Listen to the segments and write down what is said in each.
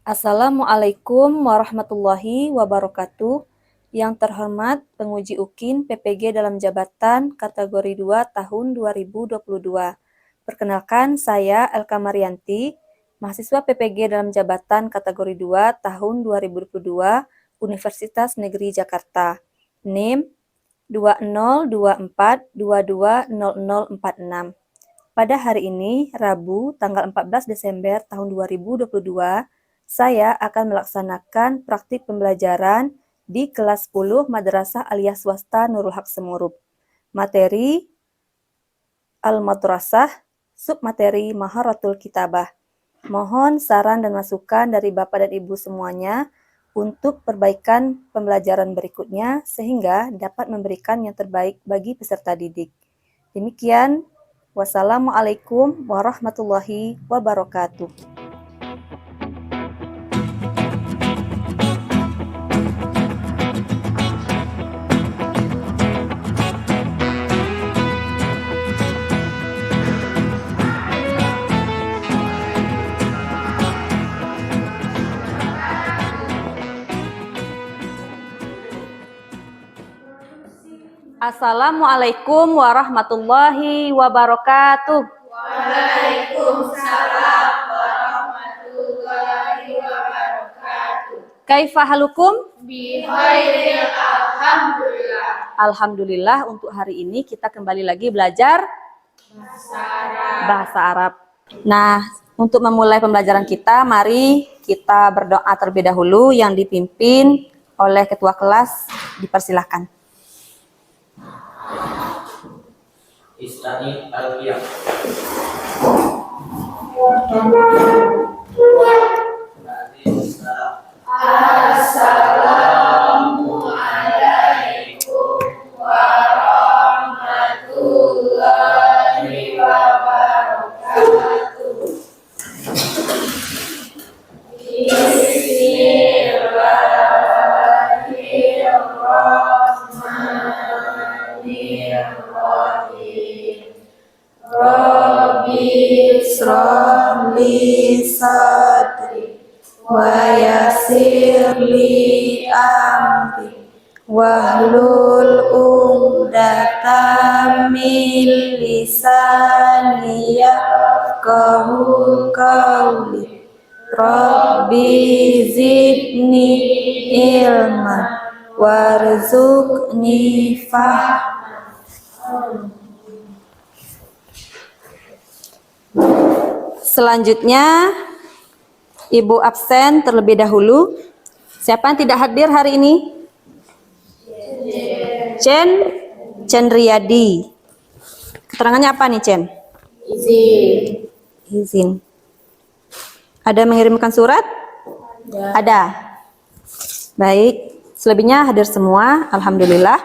Assalamualaikum warahmatullahi wabarakatuh. Yang terhormat penguji UKIN PPG dalam jabatan kategori 2 tahun 2022. Perkenalkan, saya Elka Marianti, mahasiswa PPG dalam jabatan kategori 2 tahun 2022 Universitas Negeri Jakarta. NIM 2024220046. Pada hari ini, Rabu, tanggal 14 Desember tahun 2022, saya akan melaksanakan praktik pembelajaran di kelas 10 Madrasah Aliyah Swasta Nurul Haq Semurup. Materi Al-Madrasah, submateri Maharatul Kitabah. Mohon saran dan masukan dari Bapak dan Ibu semuanya untuk perbaikan pembelajaran berikutnya sehingga dapat memberikan yang terbaik bagi peserta didik. Demikian, wassalamualaikum warahmatullahi wabarakatuh. Assalamualaikum warahmatullahi wabarakatuh. Waalaikumsalam warahmatullahi wabarakatuh. Kaifa halukum? Bikhairil, alhamdulillah. Alhamdulillah, untuk hari ini kita kembali lagi belajar bahasa Arab. Nah, untuk memulai pembelajaran kita, mari kita berdoa terlebih dahulu yang dipimpin oleh ketua kelas. Dipersilahkan. Istani al-qiyam. Assalamualaikum warahmatullahi wabarakatuh. Bismillahirrahmanirrahim. Rabbi ishrah li sadri wa yassir li amri wahlul 'uqdatam min lisani yafqahu qawli. Rabbi zidni ilman warzuqni fahman. Selanjutnya, Ibu absen terlebih dahulu. Siapa yang tidak hadir hari ini? Cen Riyadi. Keterangannya apa nih, Cen? Izin. Ada mengirimkan surat? Ya. Ada. Baik, selebihnya hadir semua, alhamdulillah.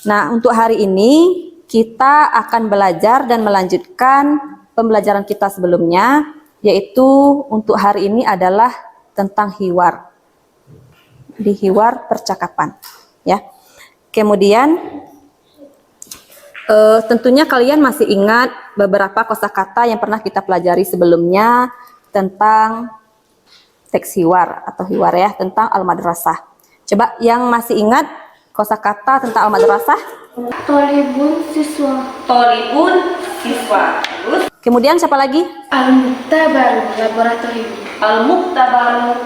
Nah, untuk hari ini kita akan belajar dan melanjutkan pembelajaran kita sebelumnya, yaitu untuk hari ini adalah tentang hiwar. Di hiwar percakapan, ya. Kemudian tentunya kalian masih ingat beberapa kosakata yang pernah kita pelajari sebelumnya tentang teks hiwar atau hiwar, ya, tentang al-madrasah. Coba yang masih ingat kosakata tentang al-madrasah? Tolibun siswa. Tolibun siswa. Terus kemudian siapa lagi? Al-Muktabar laboratorium. Al-Muktabar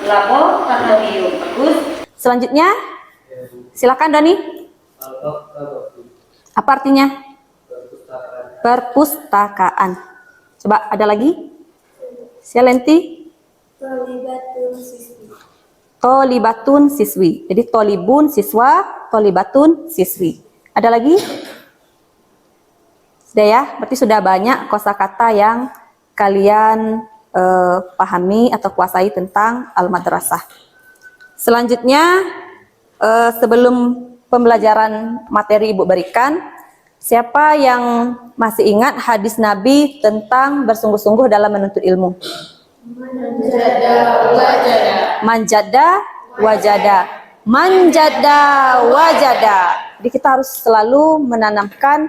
laboratorium. Bagus. Selanjutnya, silakan Dani. Apa artinya? Perpustakaan. Coba ada lagi? Sialenti? Tolibatun siswi. Jadi tolibun siswa, tolibatun siswi. Ada lagi? Sudah, ya? Berarti sudah banyak kosakata yang kalian pahami atau kuasai tentang al-madrasah. Selanjutnya, sebelum pembelajaran materi Ibu berikan, siapa yang masih ingat hadis Nabi tentang bersungguh-sungguh dalam menuntut ilmu? Manjada wajada. Jadi kita harus selalu menanamkan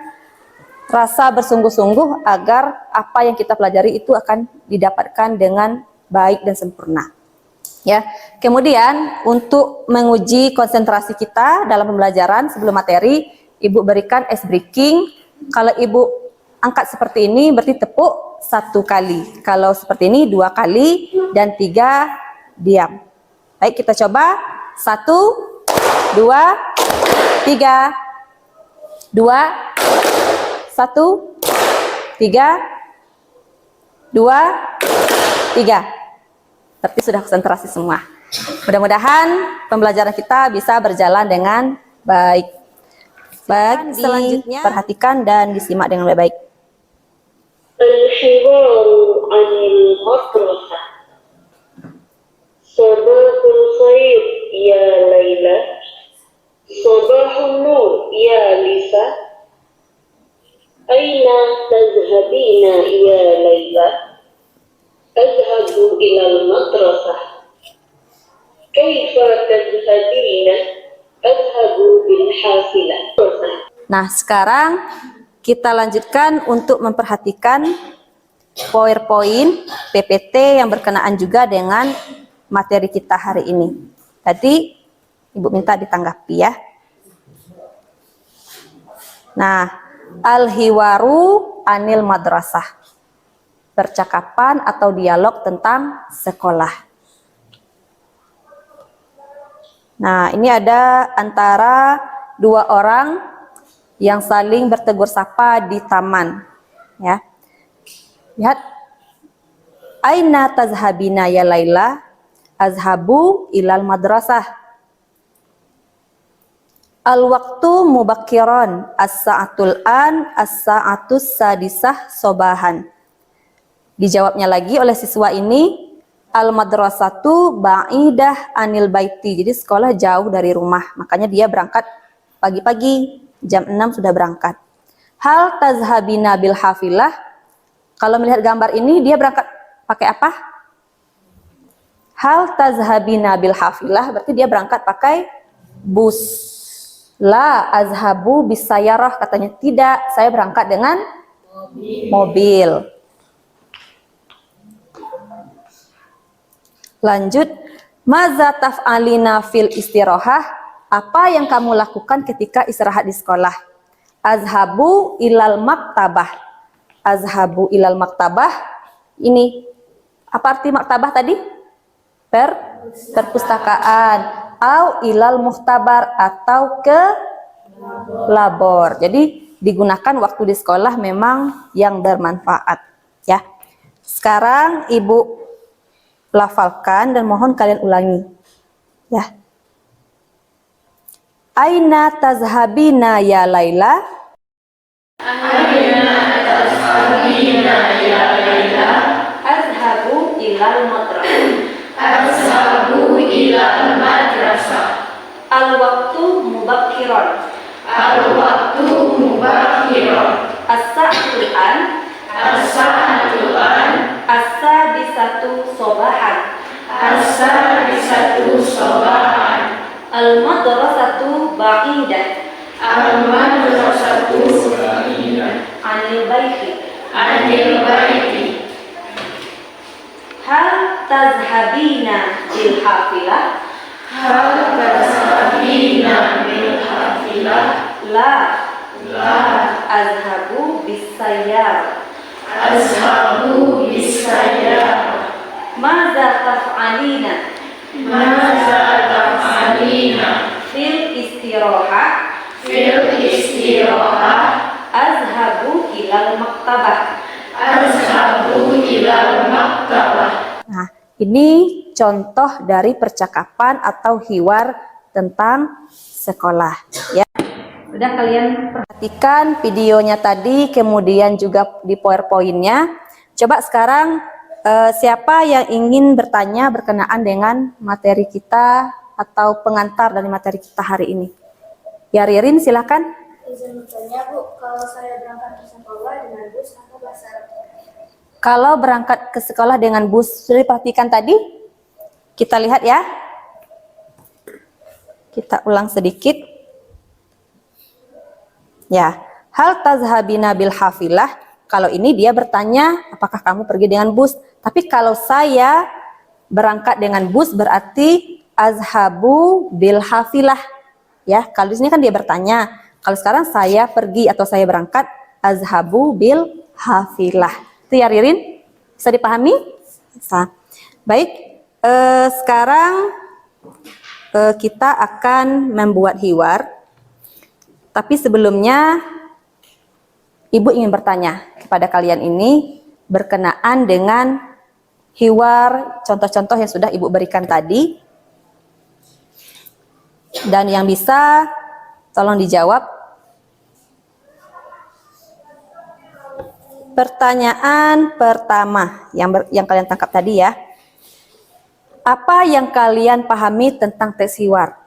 rasa bersungguh-sungguh agar apa yang kita pelajari itu akan didapatkan dengan baik dan sempurna. Ya. Kemudian untuk menguji konsentrasi kita dalam pembelajaran sebelum materi, Ibu berikan ice breaking. Kalau Ibu angkat seperti ini berarti tepuk 1 kali. Kalau seperti ini 2 kali dan 3 diam. Baik, kita coba. 1, 2, 3. 2, 1, 3, 2, 3. Berarti sudah konsentrasi semua. Mudah-mudahan pembelajaran kita bisa berjalan dengan baik. Baik, selanjutnya perhatikan dan disimak dengan baik-baik. Al-hiwaru anil madrasah. Sabahul khair ya Laila. Sabahun nur ya Lisa. Aina tazhabina ya Laila. Azhabu ilal madrasah. Kaifa tazhabina? Azhabu bil hafilah. Nah, sekarang kita lanjutkan untuk memperhatikan PowerPoint PPT yang berkenaan juga dengan materi kita hari ini. Tadi Ibu minta ditanggapi ya. Nah, al-hiwaru anil madrasah. Percakapan atau dialog tentang sekolah. Nah, ini ada antara 2 orang yang saling bertegur sapa di taman. Ya. Lihat. Aina tazhabina ya Laila? Azhabu ilal madrasah. Al-waktu mubakkiran, as-sa'atul an, as-sa'atus sadisah sobahan. Dijawabnya lagi oleh siswa ini, al-madrasatu ba'idah anil baiti. Jadi sekolah jauh dari rumah, makanya dia berangkat pagi-pagi, jam 6 sudah berangkat. Hal tazhabina bil hafilah. Kalau melihat gambar ini, dia berangkat pakai apa? Hal tazhabina bil hafilah, berarti dia berangkat pakai bus. La azhabu bisayarah, katanya tidak, saya berangkat dengan mobil. Lanjut, maza taf'alina fil istirahah, apa yang kamu lakukan ketika istirahat di sekolah? Azhabu ilal maktabah. Azhabu ilal maktabah, ini apa arti maktabah tadi? Perpustakaan. Au ilal muhtabar, atau ke labor. Jadi digunakan waktu di sekolah memang yang bermanfaat ya. Sekarang Ibu lafalkan dan mohon kalian ulangi ya. Aina tazhabina ya Laila? Aina tazhabina ya Laila? Azhabu ilal madrasah. Azhabu ilal madrasah. Al-waktu mubakkiran. Al-waktu mubakkiran. As-sa'atul an. As-sa'atul an. As-sadisatu sobahan. As-sadisatu sobahan. Al-madrasatu ba'idah. Al-madrasatu ba'idah. Anil baiti. Anil baiti. Hal tazhabina bil hafilah? Hal tazhabina bil hafilah? La. La. Azhabu bisayyar. Azhabu bisayyarah. Maza taf'alina? Maza taf'alina? Fil istirahah. Fil istirahah. Azhabu ilal maktabah. Azhabu ilal maktabah. Nah, ini contoh dari percakapan atau hiwar tentang sekolah ya. Udah kalian perhatikan videonya tadi, kemudian juga di PowerPoint-nya. Coba sekarang siapa yang ingin bertanya berkenaan dengan materi kita atau pengantar dari materi kita hari ini? Ya Ririn, silakan. Izin bertanya Bu, kalau saya berangkat ke sekolah dengan bus atau bahasa Arab? Kalau berangkat ke sekolah dengan bus, sudah diperhatikan tadi? Kita lihat ya. Kita ulang sedikit. Ya, hal tazhabina bil hafilah. Kalau ini dia bertanya, apakah kamu pergi dengan bus? Tapi kalau saya berangkat dengan bus berarti azhabu bil hafilah. Ya, kalau di sini kan dia bertanya. Kalau sekarang saya pergi atau saya berangkat, azhabu bil hafilah. Itu ya Ririn? Bisa dipahami? Bisa. Baik, sekarang kita akan membuat hiwar. Tapi sebelumnya, Ibu ingin bertanya kepada kalian ini berkenaan dengan hiwar, contoh-contoh yang sudah Ibu berikan tadi. Dan yang bisa, tolong dijawab. Pertanyaan pertama yang kalian tangkap tadi ya. Apa yang kalian pahami tentang teks hiwar?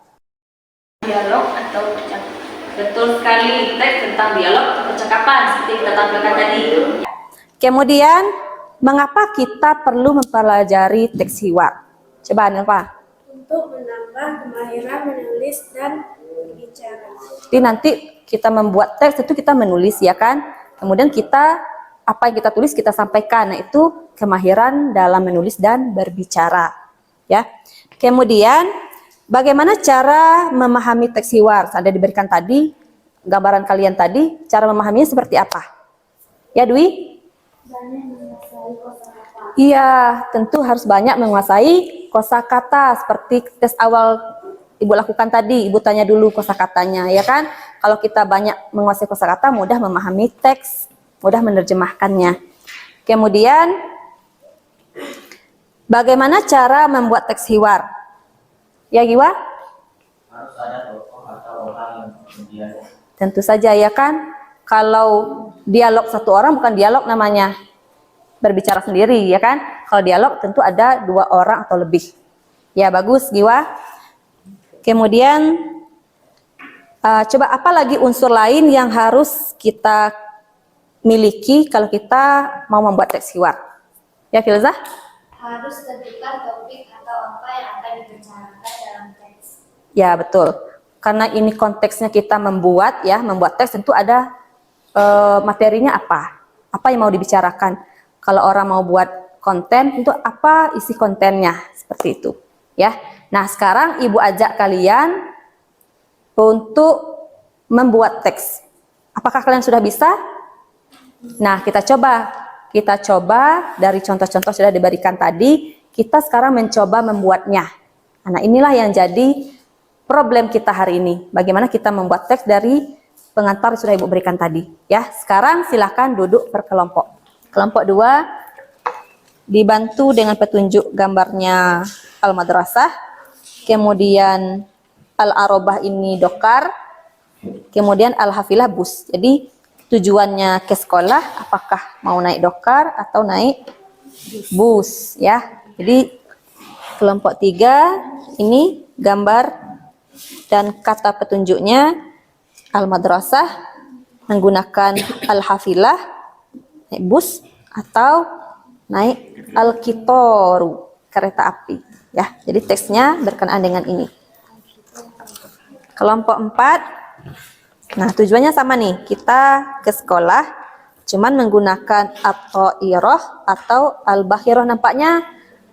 Dialog atau percakapan. Betul sekali, teks tentang dialog atau percakapan seperti kita tampilkan tadi. Kemudian, mengapa kita perlu mempelajari teks hiwar? Coba Anilva. Untuk menambah kemahiran menulis dan berbicara. Jadi nanti kita membuat teks itu kita menulis ya kan. Kemudian apa yang kita tulis kita sampaikan. Nah itu kemahiran dalam menulis dan berbicara. Ya. Kemudian bagaimana cara memahami teks hiwar? Ada diberikan tadi gambaran kalian tadi. Cara memahaminya seperti apa? Ya Dwi? Iya, tentu harus banyak menguasai kosakata seperti tes awal Ibu lakukan tadi. Ibu tanya dulu kosakatanya, ya kan? Kalau kita banyak menguasai kosakata, mudah memahami teks, mudah menerjemahkannya. Kemudian, bagaimana cara membuat teks hiwar? Ya, Giwa? Harus ada tokoh atau orang yang kemudian. Tentu saja, ya kan? Kalau dialog satu orang bukan dialog namanya. Berbicara sendiri, ya kan? Kalau dialog tentu ada 2 orang atau lebih. Ya, bagus, Giwa. Kemudian, coba apa lagi unsur lain yang harus kita miliki kalau kita mau membuat teks hiwar? Ya, Filzah? Harus tentukan topik atau apa yang akan dibicarakan dalam teks. Ya, betul. Karena ini konteksnya kita membuat teks tentu ada materinya apa? Apa yang mau dibicarakan? Kalau orang mau buat konten, itu apa isi kontennya? Seperti itu. Ya. Nah, sekarang Ibu ajak kalian untuk membuat teks. Apakah kalian sudah bisa? Nah, kita coba. Kita coba dari contoh-contoh sudah diberikan tadi, kita sekarang mencoba membuatnya. Nah, inilah yang jadi problem kita hari ini. Bagaimana kita membuat teks dari pengantar yang sudah Ibu berikan tadi. Ya, sekarang silakan duduk berkelompok. Kelompok 2 dibantu dengan petunjuk gambarnya Al-Madrasah, kemudian Al-Arobah ini dokar, kemudian Al-Hafilah bus. Jadi tujuannya ke sekolah apakah mau naik dokar atau naik bus ya. Jadi kelompok 3 ini gambar dan kata petunjuknya Al-Madrasah menggunakan Al-Hafilah naik bus atau naik al-qitaru kereta api ya. Jadi teksnya berkenaan dengan ini. Kelompok 4. Nah, tujuannya sama nih. Kita ke sekolah cuman menggunakan at-thairah atau al-bakhirah. Nampaknya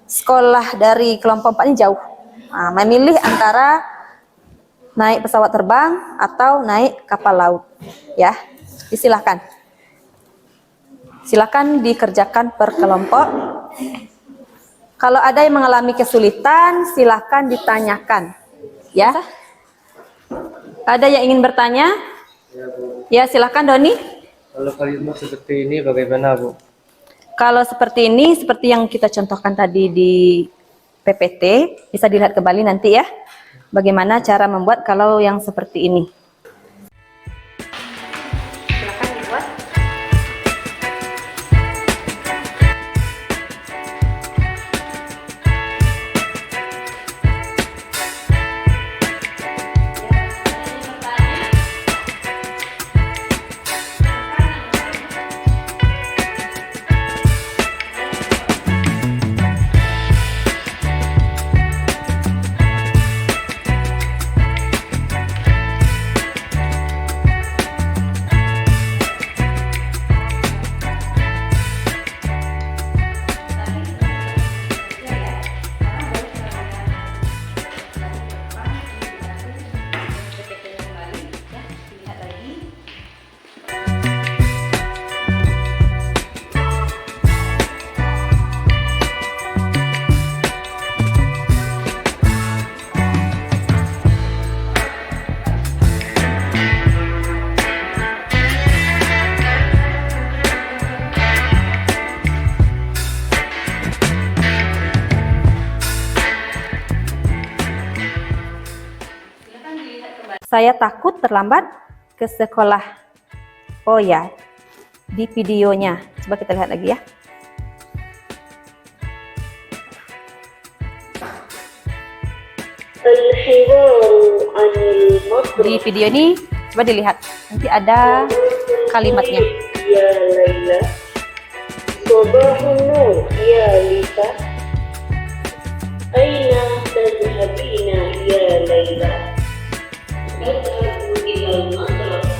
sekolah dari kelompok 4 ini jauh. Nah, memilih antara naik pesawat terbang atau naik kapal laut ya. Silakan. Silakan dikerjakan per kelompok. Kalau ada yang mengalami kesulitan, silakan ditanyakan. Ya. Ada yang ingin bertanya? Ya, silakan Doni. Kalau kalimat seperti ini bagaimana, Bu? Kalau seperti ini, seperti yang kita contohkan tadi di PPT, bisa dilihat kembali nanti ya. Bagaimana cara membuat kalau yang seperti ini. Silakan dibuat. Saya takut terlambat ke sekolah. Oh ya, di videonya. Coba kita lihat lagi ya. Al-hiwaru anil madrasah. Di video ini coba dilihat. Nanti ada kalimatnya. Ya Laila. Sabahun nur ya Lisa. Aina tadhhabina ya Laila. Adhabu ila al-madrasah.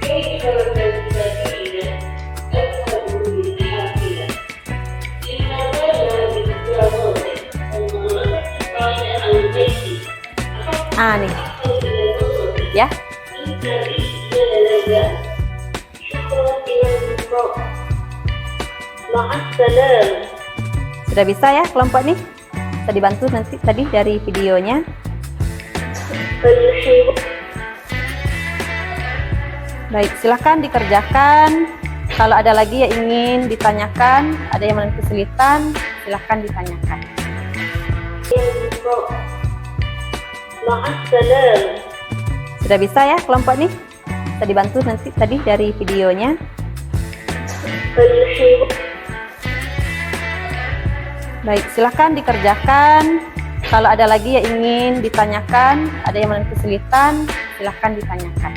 Kaifa tadhhabina? Adhabu bil-hafilah. Inna hadha bil-jawami. Nih. Ya. Sudah bisa ya kelompok nih? Bisa dibantu nanti tadi dari videonya. Baik, silahkan dikerjakan. Kalau ada lagi yang ingin ditanyakan, ada yang memiliki kesulitan, silahkan ditanyakan. Sudah bisa ya kelompok nih? Bisa dibantu nanti tadi dari videonya. Baik, silahkan dikerjakan. Kalau ada lagi yang ingin ditanyakan, ada yang memiliki kesulitan, silahkan ditanyakan.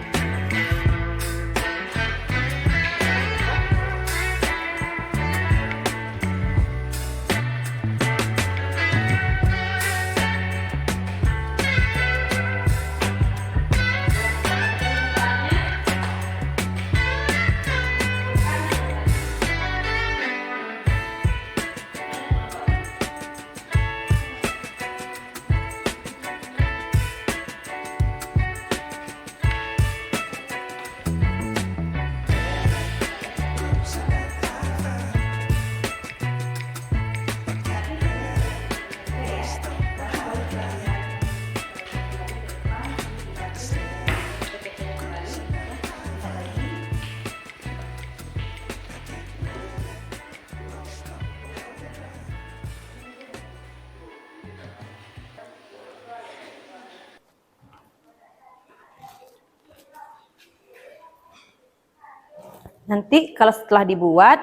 Nanti kalau setelah dibuat,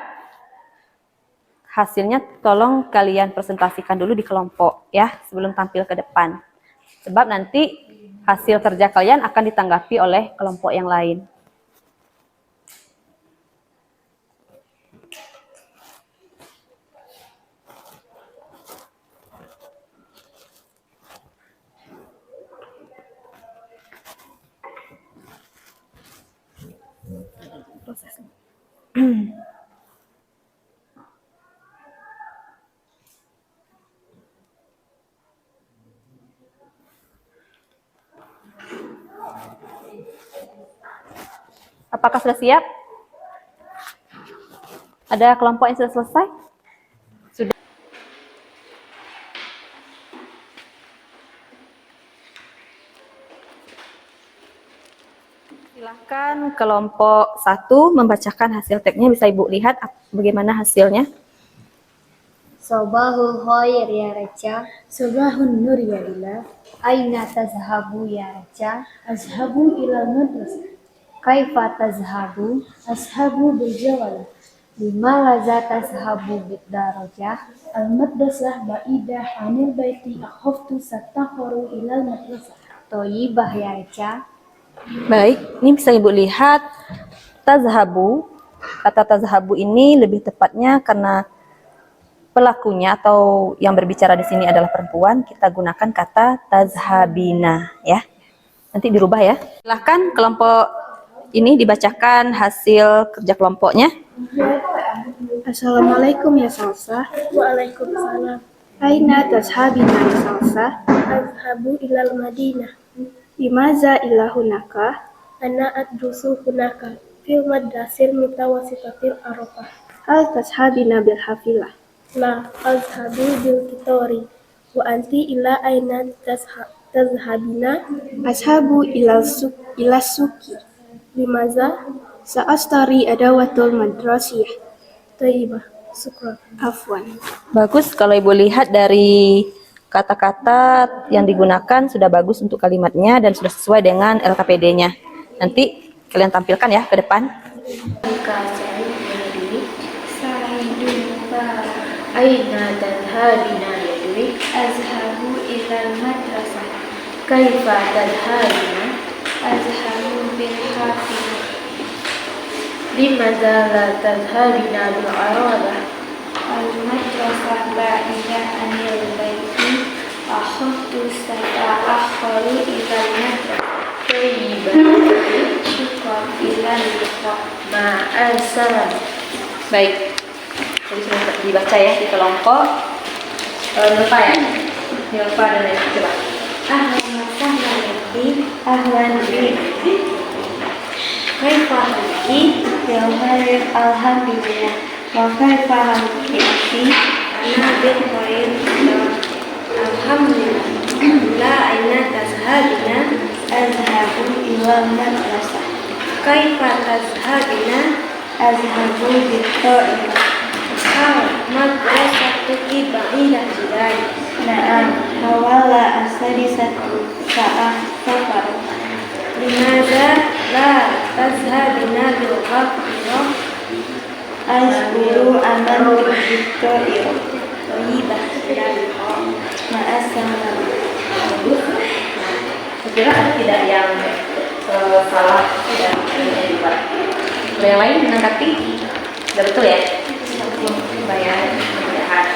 hasilnya tolong kalian presentasikan dulu di kelompok ya, sebelum tampil ke depan. Sebab nanti hasil kerja kalian akan ditanggapi oleh kelompok yang lain. Apakah sudah siap? Ada kelompok yang sudah selesai? Sudah. Silakan kelompok 1 membacakan hasil teksnya. Bisa Ibu lihat bagaimana hasilnya? Sabahul khair ya Raja. Sabahun nur ya Ila. Aina tazhabu ya Raja. Azhabu ila madrasah. Kaifa tazhabu? Azhabu bil jawala. Lima laza tazhabu bid darajah. Al madrasah ba'idah anil baiti akhaftu satakharu ila madrasah. Thayyibah ya Raja. Baik, ini bisa Ibu lihat tazhabu. Kata tazhabu ini lebih tepatnya karena pelakunya atau yang berbicara di sini adalah perempuan, kita gunakan kata tazhabina ya. Nanti dirubah ya. Silahkan kelompok ini dibacakan hasil kerja kelompoknya. Assalamualaikum ya Salsa. Waalaikumsalam. Aina tazhabina ya Salsa? Azhabu ilal Madinah. Limaza ila hunaka? Ana adrusu hunaka fil madrasil mutawasitatil Arafah. Hal tazhabina bil hafilah? La azhabu bil kitori. Wa anti ila aina tazhabina? Azhabu ila suki. Limaza? Sa'astari adawatul madrasiyah. Thayyibah. Syukran. Afwan. Bagus kalau Ibu lihat dari Kata-kata yang digunakan sudah bagus untuk kalimatnya dan sudah sesuai dengan LKPD-nya. Nanti kalian tampilkan ya ke depan. Aina tadhabina ya dwi? Azhabu ilal madrasah. Kaifa tadhabina? Azhabu bil hafizah. Limadza la tadhabina bil aradah? Al madrasah ba'idah anil baiti. Akhudtu sata'akharu ilal madrasah. Tayyiban syukran ilal liqa. Ma'al salam. Baik. Jadi sudah dibaca ya di kelompok. Lupa ya? Lupa dan lain. Coba. Ahlan wa sahlan biki. Ahlan biki. Kaifa halki? Ya khair, alhamdulillah. Wa kaifa halki akhi? Ana bil khair. Alhamdulillah. La aina tazhabina? Azhabu ila madrasah. Kaifa tazhabina? Azhabu bil khair. Madrasatuki ba'idah jidai. Na'am. Hawala as-sadisatu sa'ah safar. Limadza la tazhabina bil qafirah? Azkuru aman bil-qafirah. Thayyibah ilaliqa. Ma'assalam. Kira tidak yang salah dan dibuat. Yang lain menanggapi? Sudah betul ya? Bayar mudah-mudahan.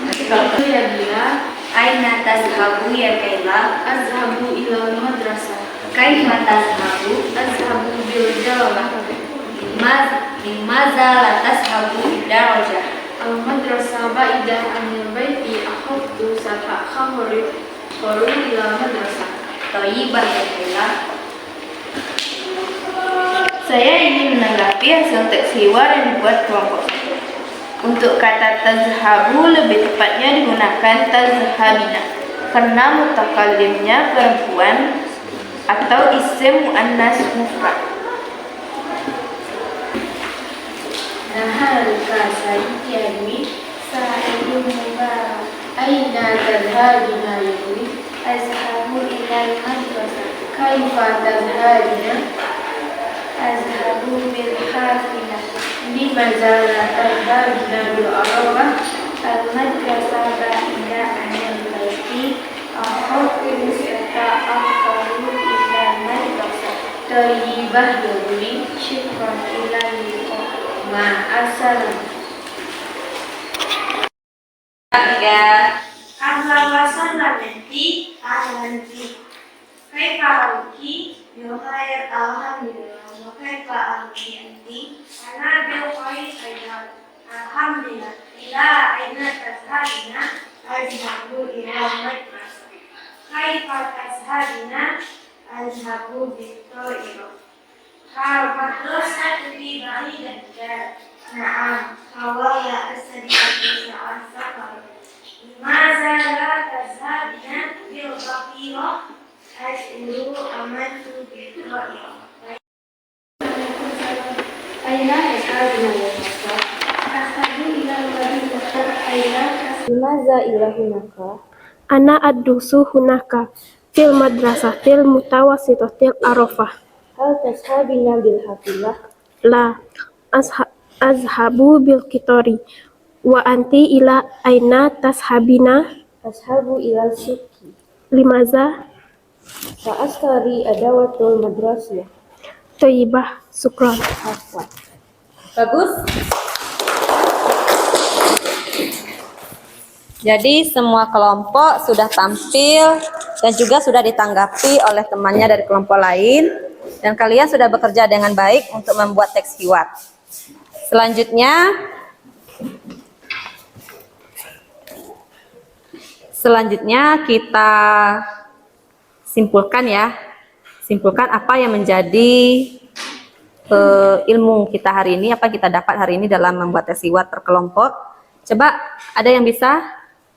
Nanti kalau Ya bila aina tazhabu ya Kaila? azhabu ila madrasah. Kaifa tazhabu? Azhabu bil jawalah. Limaza la tazhabu darajah? Al madrasah ba'idah anil baiti. Akhudtu sata'akharu ila madrasah. Thayyibah ya Kaila. Saya ingin menanggapi hasil teks hiwar yang dibuat kelompok. Untuk kata tazhabu lebih tepatnya digunakan tazhabina karena mutakallimnya perempuan atau isim muannas mufrad. Nahal kasai yadwi sa'idun mubarak. Aina tazhabina yadwi? Azhabu ilal madrasah. Kaifa tazhabina? Azhabu bil hafizah. Limadza la tadhabina bil arabah? Al madrasah ba'idah anil baiti. Akhudtu sata'akharu ila madrasah. Thayyibah yadwi. Syukran ilal liqa. Ma'assalam. Tiga. Ahlan wa sahlan nanti. Ahlan bi. Kaifa halki? Ya khair, alhamdulillah. Wa kaifa halki anti? Ana bil khair ayat. Alhamdulillah. Ila aina tazhabina? Azhabu ila madrasah. Kaifa tazhabina? Azhabu bil ta'irah. Hal madrasah fi ba'idah jidai. Na'am. Hawala as-sadisatu sa'ah safar. Limadza la tazhabina bil qafirah? Ashuru amantu bil qafirah. Aina tazhabina ya Rasul? Ashabu ila al-madinah. Aina Limaza ila hunaka? Ana ad-dusu hunaka fil madrasatil mutawassitatil arafah. Hal tashabina bil hafizah? La azhabu bil kitori. Wa anti ila aina tashabina? Ashabu ilal syuki. Limaza? Sa'astari adawatul madrasiyah. Thayyibah. Syukran. Hafal. Bagus. Jadi semua kelompok sudah tampil dan juga sudah ditanggapi oleh temannya dari kelompok lain dan kalian sudah bekerja dengan baik untuk membuat teks hiwar. Selanjutnya kita simpulkan ya. Simpulkan apa yang menjadi ilmu kita hari ini, apa kita dapat hari ini dalam membuat teks hiwar per kelompok. Coba ada yang bisa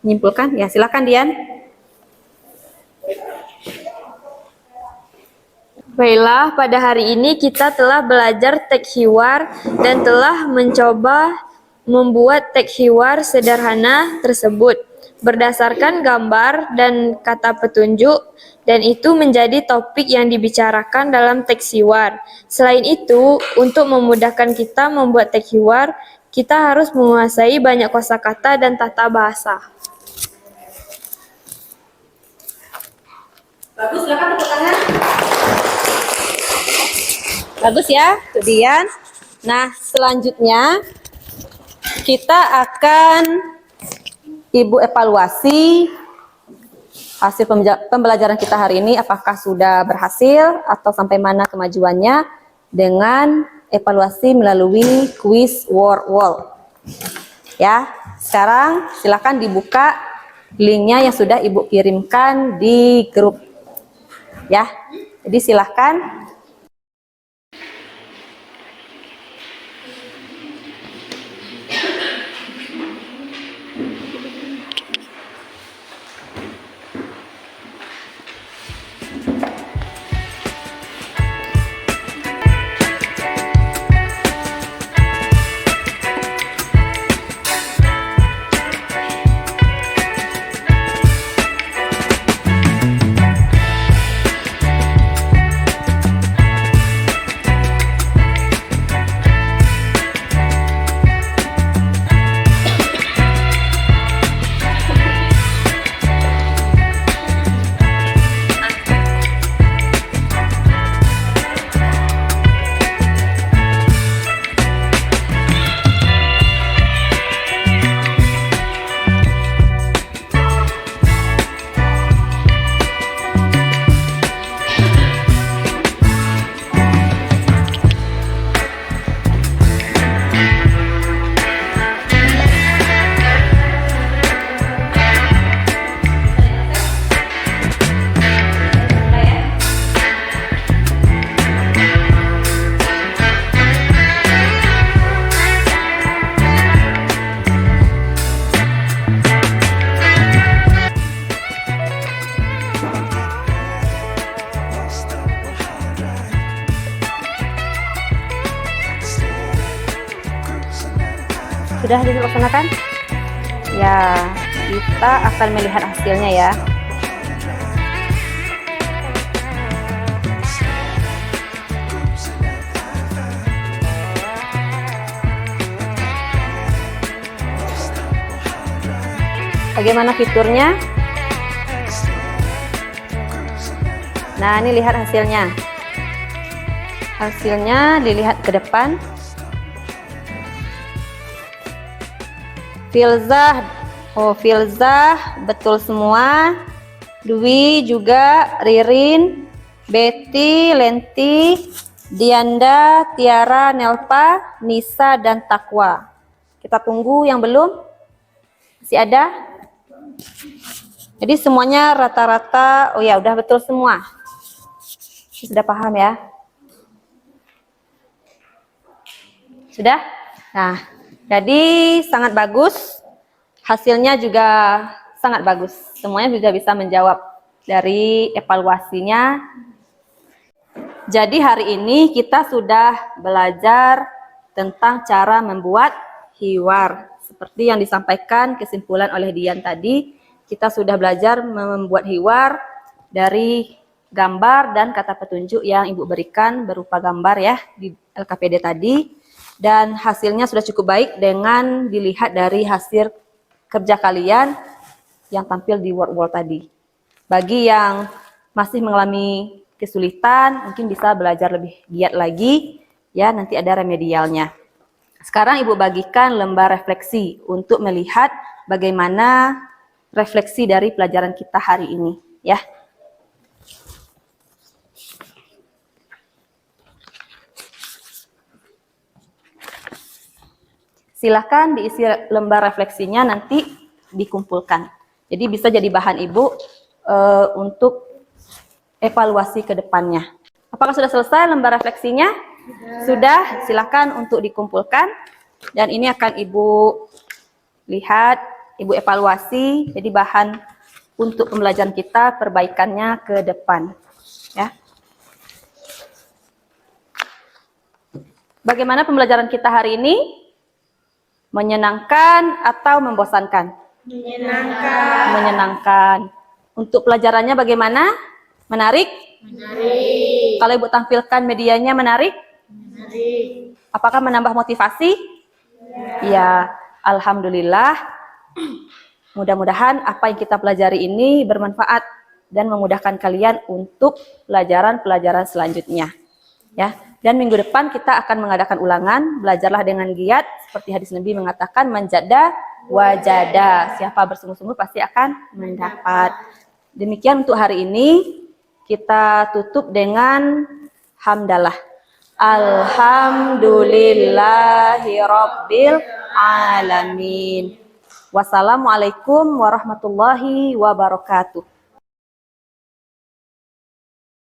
menyimpulkan? Ya, silakan Dian. Baiklah, pada hari ini kita telah belajar teks hiwar dan telah mencoba membuat teks hiwar sederhana tersebut. berdasarkan gambar dan kata petunjuk, dan itu menjadi topik yang dibicarakan dalam teks hiwar. Selain itu, untuk memudahkan kita membuat teks hiwar, kita harus menguasai banyak kosakata dan tata bahasa. Bagus, silakan tepuk tangan. Bagus ya, kemudian. Nah, selanjutnya kita akan Ibu evaluasi hasil pembelajaran kita hari ini, apakah sudah berhasil atau sampai mana kemajuannya dengan evaluasi melalui kuis word wall. Ya, sekarang silakan dibuka linknya yang sudah Ibu kirimkan di grup. Ya, jadi silakan. Sudah dilaksanakan? Ya, kita akan melihat hasilnya ya. Bagaimana fiturnya? Nah, ini lihat hasilnya. Hasilnya dilihat ke depan. Filzah, betul semua. Dwi juga, Ririn, Betty, Lenti, Dianda, Tiara, Nelpa, Nisa, dan Takwa. Kita tunggu yang belum. Masih ada? Jadi semuanya rata-rata, oh ya udah betul semua. Sudah paham ya? Sudah? Nah, jadi sangat bagus. Hasilnya juga sangat bagus. Semuanya sudah bisa menjawab dari evaluasinya. Jadi hari ini kita sudah belajar tentang cara membuat hiwar. Seperti yang disampaikan kesimpulan oleh Dian tadi, kita sudah belajar membuat hiwar dari gambar dan kata petunjuk yang Ibu berikan berupa gambar ya di LKPD tadi. Dan hasilnya sudah cukup baik dengan dilihat dari hasil kerja kalian yang tampil di word wall tadi. Bagi yang masih mengalami kesulitan, mungkin bisa belajar lebih giat lagi, ya nanti ada remedialnya. Sekarang Ibu bagikan lembar refleksi untuk melihat bagaimana refleksi dari pelajaran kita hari ini, ya. Silahkan diisi lembar refleksinya nanti dikumpulkan. Jadi bisa jadi bahan Ibu untuk evaluasi ke depannya. Apakah sudah selesai lembar refleksinya? Sudah, silakan untuk dikumpulkan. Dan ini akan Ibu lihat, Ibu evaluasi, jadi bahan untuk pembelajaran kita, perbaikannya ke depan. Ya. Bagaimana pembelajaran kita hari ini? Menyenangkan atau membosankan? Menyenangkan. Untuk pelajarannya bagaimana? Menarik? Menarik. Kalau Ibu tampilkan medianya menarik? Menarik. Apakah menambah motivasi? Ya. Alhamdulillah. Mudah-mudahan apa yang kita pelajari ini bermanfaat dan memudahkan kalian untuk pelajaran-pelajaran selanjutnya. Ya. Dan minggu depan kita akan mengadakan ulangan. Belajarlah dengan giat seperti hadis Nabi mengatakan manjada wajada. Siapa bersungguh-sungguh pasti akan mendapat. Demikian untuk hari ini. Kita tutup dengan hamdalah. Alhamdulillahirabbil alamin. Wassalamualaikum warahmatullahi wabarakatuh.